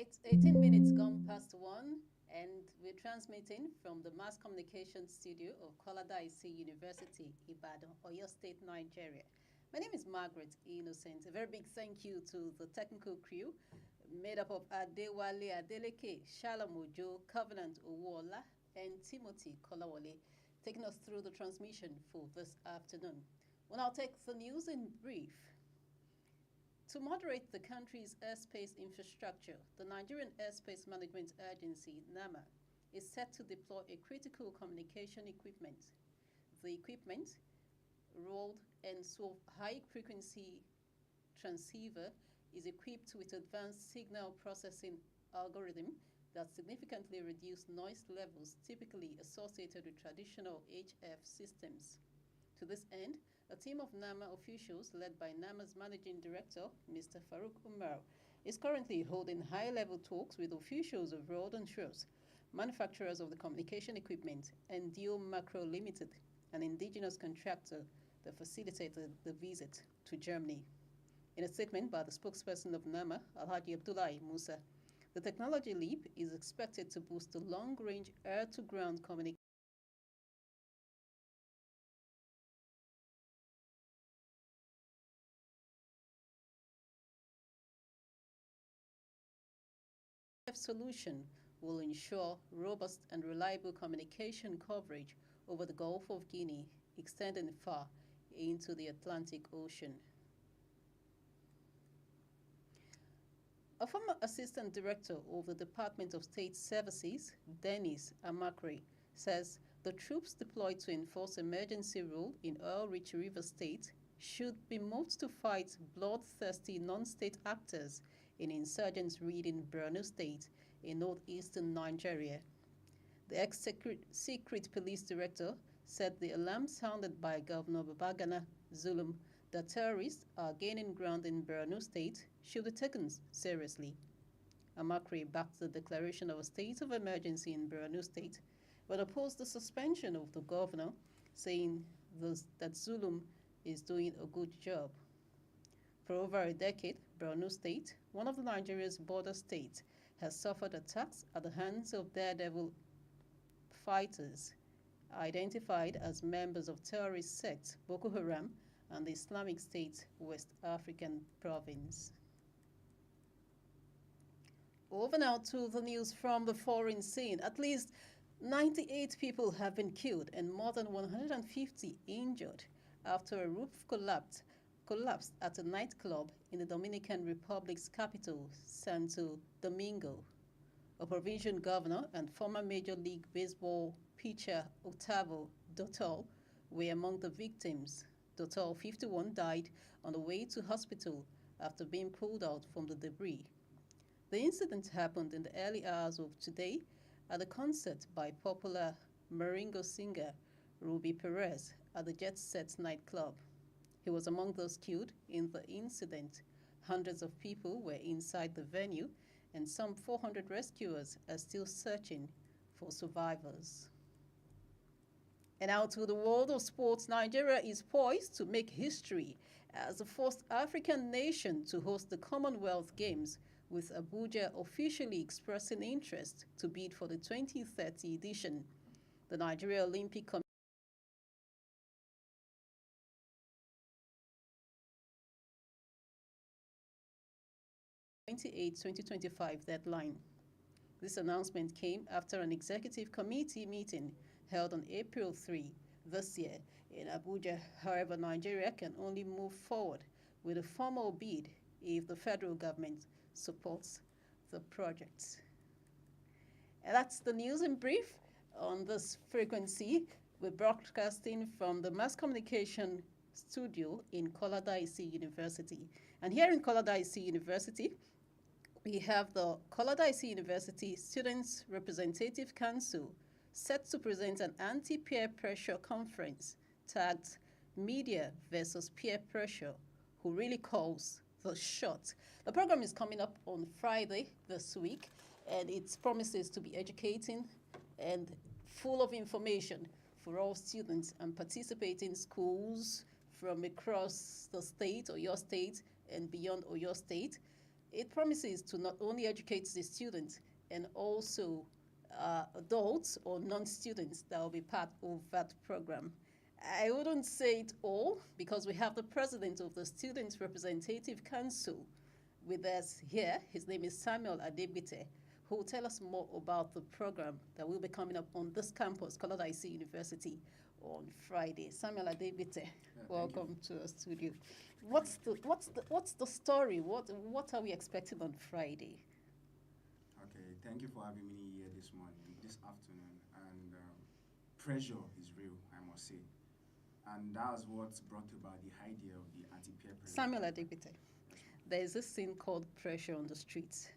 It's 18 minutes gone past 1, and we're transmitting from the Mass Communication Studio of Koladaisi University, Ibadan, Oyo State, Nigeria. My name is Magret Innocent. A very big thank you to the technical crew made up of Adewale, Adeleke, Sharon Ojo, Covenant Owoola, and Timothy Kolawole, taking us through the transmission for this afternoon. We'll now take the news in brief. To moderate the country's airspace infrastructure, the Nigerian Airspace Management Agency, NAMA, is set to deploy a critical communication equipment. The equipment, rolled and swerve high-frequency transceiver, is equipped with advanced signal processing algorithm that significantly reduce noise levels typically associated with traditional HF systems. To this end, a team of NAMA officials led by NAMA's Managing Director, Mr. Farouk Umar, is currently holding high-level talks with officials of Road and Truss, manufacturers of the communication equipment, and Dio Macro Limited, an indigenous contractor that facilitated the visit to Germany. In a statement by the spokesperson of NAMA, Alhaji Abdullahi Musa, the technology leap is expected to boost the long-range air-to-ground communication solution will ensure robust and reliable communication coverage over the Gulf of Guinea, extending far into the Atlantic Ocean. A former Assistant Director of the Department of State Services, Dennis Amakre, says the troops deployed to enforce emergency rule in oil-rich River State should be moved to fight bloodthirsty non-state actors in insurgents raiding Borno State in northeastern Nigeria. The ex-secret police director said the alarm sounded by Governor Babagana Zulum that terrorists are gaining ground in Borno State should be taken seriously. Magret backed the declaration of a state of emergency in Borno State, but opposed the suspension of the governor, saying that Zulum is doing a good job. For over a decade, Borno State, one of Nigeria's border states, has suffered attacks at the hands of daredevil fighters identified as members of terrorist sects Boko Haram and the Islamic State West African province. Over now to the news from the foreign scene. At least 98 people have been killed and more than 150 injured after a roof collapsed at a nightclub in the Dominican Republic's capital, Santo Domingo. A provincial governor and former Major League Baseball pitcher Octavio Dotel were among the victims. Dotel, 51, died on the way to hospital after being pulled out from the debris. The incident happened in the early hours of today at a concert by popular merengue singer Ruby Perez at the Jet Set nightclub. He was among those killed in the incident. Hundreds of people were inside the venue, and some 400 rescuers are still searching for survivors. And now to the world of sports. Nigeria is poised to make history as the first African nation to host the Commonwealth Games, with Abuja officially expressing interest to bid for the 2030 edition. The Nigeria Olympic Committee 2025 deadline. This announcement came after an executive committee meeting held on April 3 this year in Abuja. However, Nigeria can only move forward with a formal bid if the federal government supports the project. And that's the news in brief on this frequency. We're broadcasting from the Mass Communication Studio in Koladaisi University. And here in Koladaisi University, we have the Koladaisi University Students Representative Council set to present an anti-peer pressure conference tagged Media versus Peer Pressure, who really calls the shot. The program is coming up on Friday this week, and it promises to be educating and full of information for all students and participating schools from across the state or your state and beyond Oyo State. It promises to not only educate the students and also adults or non-students that will be part of that program. I wouldn't say it all because we have the president of the Students Representative Council with us here. His name is Samuel Adegbite, who will tell us more about the program that will be coming up on this campus, Koladaisi University, on Friday. Samuel Adegbite, welcome to our studio. What's the story? What are we expecting on Friday? Okay, thank you for having me here this afternoon. And pressure is real, I must say. And that's what's brought about the idea of the anti-peer pressure. Samuel Adegbite, there is this thing called pressure on the streets.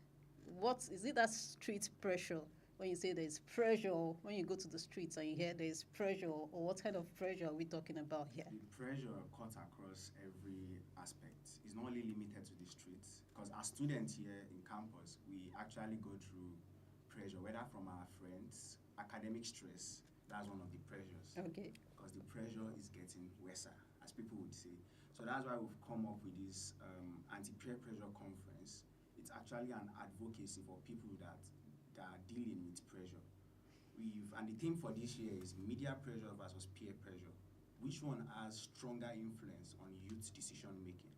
What is it, that street pressure? When you say there's pressure, when you go to the streets and you hear there's pressure, or what kind of pressure are we talking about here? The pressure cuts across every aspect. It's not only limited to the streets, because as students here in campus, we actually go through pressure, whether from our friends, academic stress. That's one of the pressures. Okay. Because the pressure is getting worse, as people would say. So that's why we've come up with this anti-peer pressure conference. It's actually an advocacy for people that are dealing with pressure. And the theme for this year is media pressure versus peer pressure. Which one has stronger influence on youth decision making?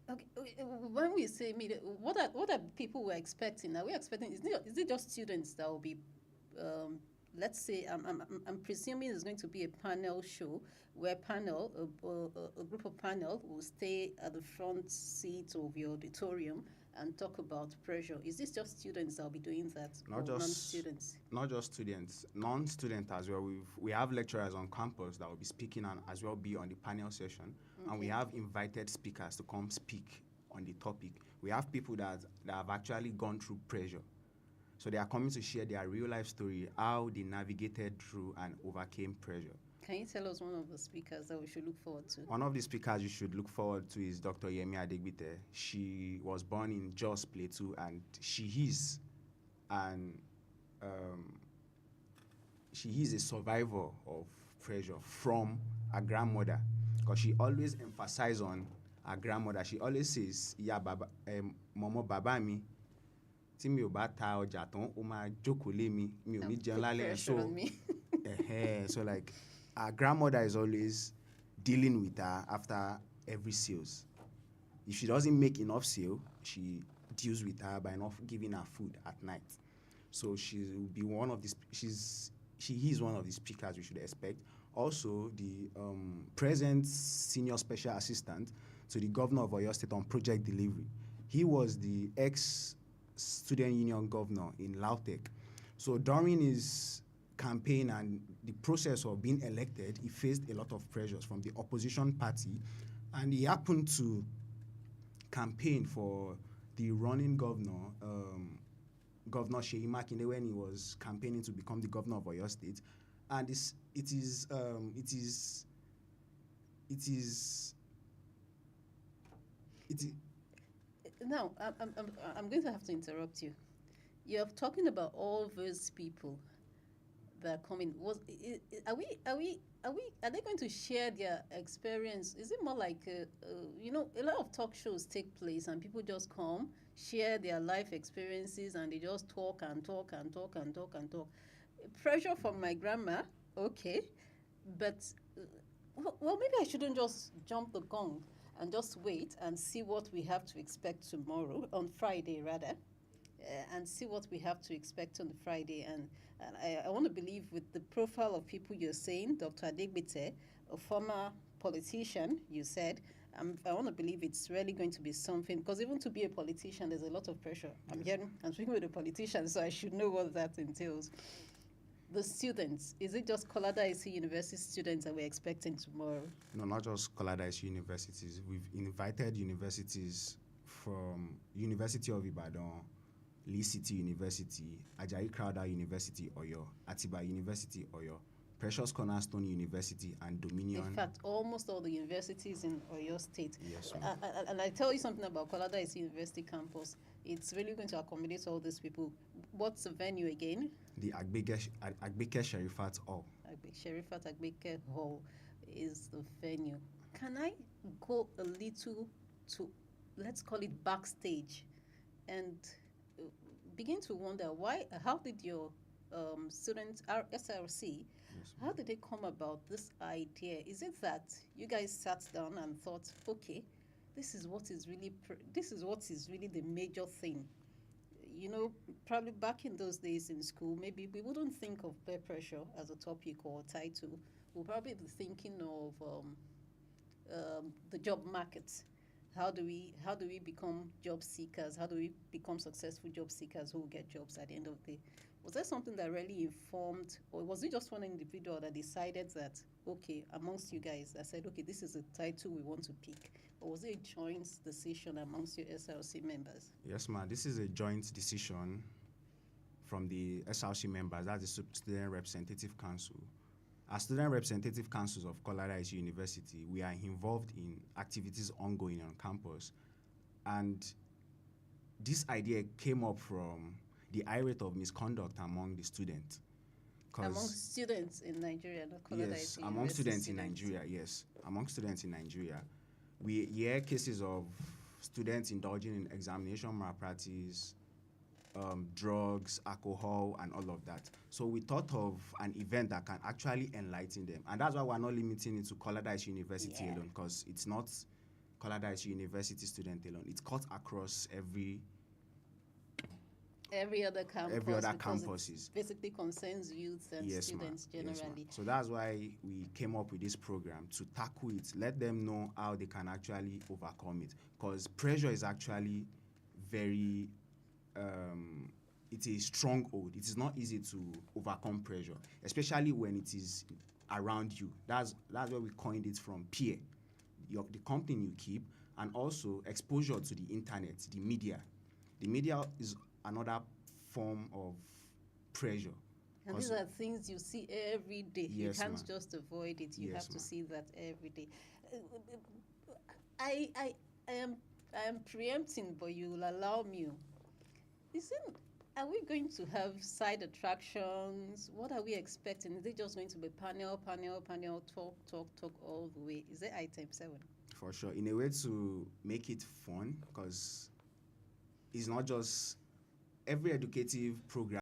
Okay. When we say media, what are people were expecting? Are we expecting? Is it just students that will be? Let's say I'm presuming there's going to be a panel show where a group of panel will stay at the front seat of your auditorium and talk about pressure. Is this just students that will be doing that, Not or just non-students? not just students, non-student as well. We have lecturers on campus that will be speaking and as well be on the panel session, and we Okay. have invited speakers to come speak on the topic. We have people that have actually gone through pressure, so they are coming to share their real life story, how they navigated through and overcame pressure. Can you tell us one of the speakers that we should look forward to? One of the speakers you should look forward to is Dr. Yemi Adegbite. She was born in Jos Plateau, and she is a survivor of pressure from her grandmother, because she always emphasizes on her grandmother. She always says, "Yeah, baba, momo baba mi, tí mi ò bá ta ọjà tán, ó máa jókòó lé mi, mi ò ní Put jẹun lálẹ́." pressure on me. So like, our grandmother is always dealing with her after every sales. If she doesn't make enough sale, she deals with her by not giving her food at night. So she will be one of the she is one of the speakers we should expect. Also, the present senior special assistant to the governor of Oyo State on project delivery. He was the ex-student union governor in Lautech. So during his campaign and the process of being elected, he faced a lot of pressures from the opposition party, and he happened to campaign for the running governor, Governor Seyi Makinde, when he was campaigning to become the governor of Oyo State. And it is Now, I'm going to have to interrupt you. You're talking about all those people that are coming. Are they going to share their experience? Is it more like, a lot of talk shows take place and people just come, share their life experiences, and they just talk and talk and talk and talk and talk. Pressure from my grandma, okay, but well, maybe I shouldn't just jump the gong and just wait and see what we have to expect tomorrow, on Friday rather, and see what we have to expect on the Friday. And I want to believe, with the profile of people you're saying, Dr. Adegbite, a former politician, you said, I want to believe it's really going to be something, because even to be a politician, there's a lot of pressure. I'm speaking with a politician, so I should know what that entails. The students, is it just Koladaisi University students that we're expecting tomorrow? No, not just Koladaisi universities. We've invited universities from University of Ibadan, Lee City University, Ajayi Crowther University, Oyo, Atiba University, Oyo, Precious Cornerstone University, and Dominion. In fact, almost all the universities in Oyo State. Yes, and I tell you something about Koladaisi University campus. It's really going to accommodate all these people. What's the venue again? The Agbeke Sherifat Hall. Sherifat Agbeke Hall is the venue. Can I go a little to, let's call it, backstage, and begin to wonder how did your students, our SRC, how did they come about this idea? Is it that you guys sat down and thought, okay, this is what is really the major thing? Probably back in those days in school, maybe we wouldn't think of peer pressure as a topic or title. We'll probably be thinking of the job market. How do we become job seekers? How do we become successful job seekers who will get jobs at the end of the day? Was there something that really informed, or was it just one individual that decided that, okay, amongst you guys, that said, okay, this is a title we want to pick? Or was it a joint decision amongst your SLC members? Yes, ma'am. This is a joint decision from the SLC members, that's the Student Representative Council. As Student Representative Councils of Koladaisi University, we are involved in activities ongoing on campus. And this idea came up from the irate of misconduct among the students. Among students in Nigeria, not Koladaisi. Yes, among students in Nigeria, yes. Among students in Nigeria. We hear cases of students indulging in examination malpractice, drugs, alcohol, and all of that. So we thought of an event that can actually enlighten them. And that's why we're not limiting it to Koladaisi University alone, because it's not Koladaisi University student alone. It's cut across every other campus. Every other campuses. It basically concerns youth and students generally. So that's why we came up with this program, to tackle it, let them know how they can actually overcome it. Because pressure is actually very it's a stronghold. It is not easy to overcome pressure, especially when it is around you. That's where we coined it from peer, the company you keep, and also exposure to the internet, the media. The media is another form of pressure. And these are things you see every day. Yes, you can't ma'am. just avoid it. You Yes, have to ma'am. see that every day. I, I, I am preempting, but you will allow me. Isn't Are we going to have side attractions? What are we expecting? Is it just going to be panel, talk all the way? Is it item 7? For sure, in a way to make it fun, because it's not just every educative program